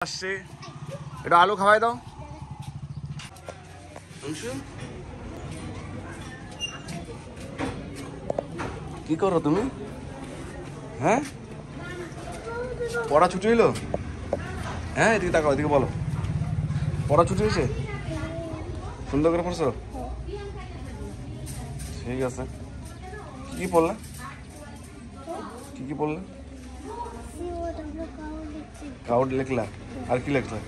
আসছে এটা আলু খাওয়াই দাও অংশু কি করো তুমি হ্যাঁ পড়া ছুটি হইলো হ্যাঁ এদিকে তাকাও এদিকে বলো পড়া ছুটি হয়েছে সুন্দর করে পড়ছো ঠিক আছে কি পড়লে কি পড়লে কাউড লিখলা আর কি লিখলা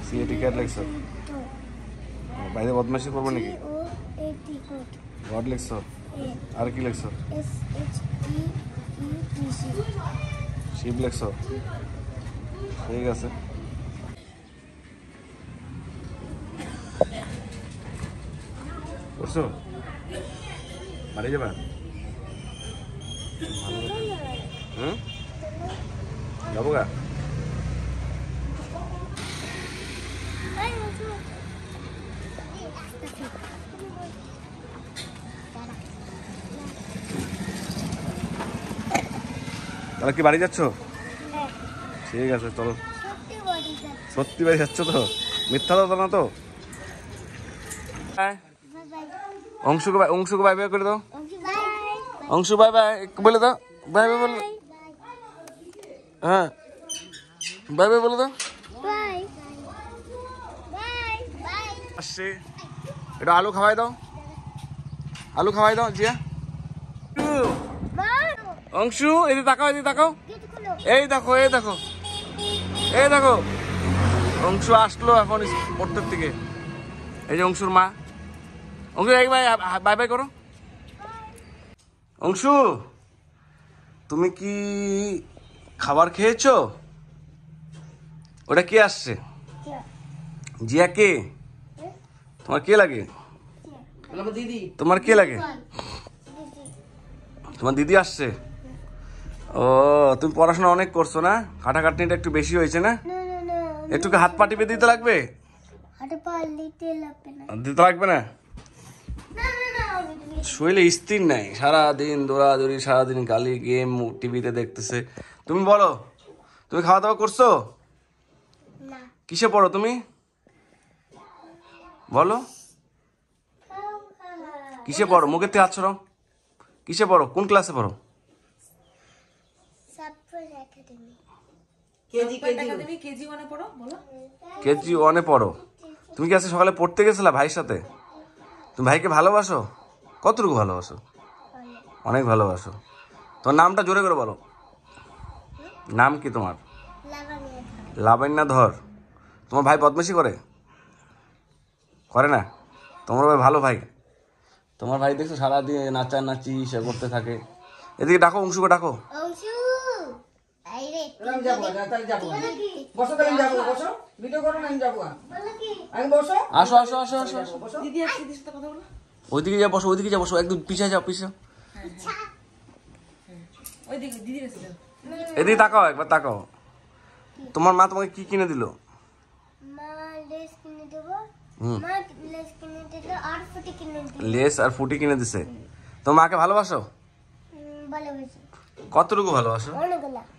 সিএটি ক্যাট লিখছো বাইরে বদমাশি করবো নাকি গড লিখছো আর কি লিখছো শিব লিখছো ঠিক আছে করছো বাড়ি যাবা যাবো গা তাহলে কি বাড়ি যাচ্ছ ঠিক আছে চলো সত্যি বাড়ি যাচ্ছ তো মিথ্যা তো না তো অংশুকে বাই বাই করে দাও অংশু বাই বাই বলে দাও বাই বাই বলে হ্যাঁ বাই বাই বলে দাও আসছে এটা আলু খাওয়াই দাও জিয়া অংশু এদিকে তাকাও এই দেখো অংশু আসলো এখন পড়তে থেকে এই যে অংশুর মা অংশু এই ভাই বাই বাই করো অংশু তুমি কি খাবার খেয়েছো ওটা কে আসছে জিয়া কে তোমার কে লাগে তোমার কে লাগে তোমার দিদি আসছে ও তুমি পড়াশোনা অনেক করছো না খাটাখাটনিটা একটু বেশি হয়েছে না একটু হাত পা টিপে দিতে লাগবে দিতে লাগবে না শরীরে স্থির নাই সারাদিন দৌড়াদৌড়ি সারাদিন গালি গেম টিভিতে দেখতেছে তুমি বলো তুমি খাওয়া দাওয়া করছো কিসে পড়ো তুমি বলো কিসে পড়ো মুখের থেকে হাত ছড়াও কিসে পড়ো কোন ক্লাসে পড়ো কেজি ওয়ানে পড়ো তুমি কি আজকে সকালে পড়তে গেছিলা ভাইয়ের সাথে তুমি ভাইকে ভালোবাসো কতটুকু ভালোবাসো অনেক ভালোবাসো তোমার নামটা জোরে করে বলো নাম কি তোমার লাবণ্য ধর তোমার ভাই বদমাশি করে না তোমার ভাই ভালো ভাই তোমার ভাই দেখছো সারাদিন নাচানাচি সে করতে থাকে এদিকে ডাকো অংশুকে ডাকো আসো ওইদিকে যা বসো একদম পিছিয়ে যাও এদিকে তাকাও একবার তাকাও তোমার মা তোমাকে কি কিনে দিল লেস আর ফুটি কিনে দিছে তোমার মাকে ভালোবাসো কতটুকু ভালোবাসো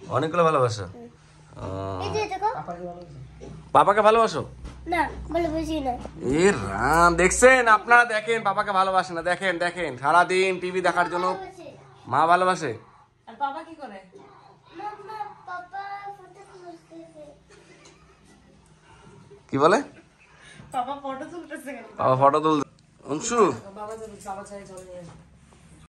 অনেকগুলো ভালোবাসো পাপাকে ভালোবাসো দেখছেন আপনারা দেখেন পাপাকে ভালোবাসে না দেখেন সারাদিন টিভি দেখার জন্য মা ভালোবাসে কি বলে পাপা ফটো তুলতে অংশু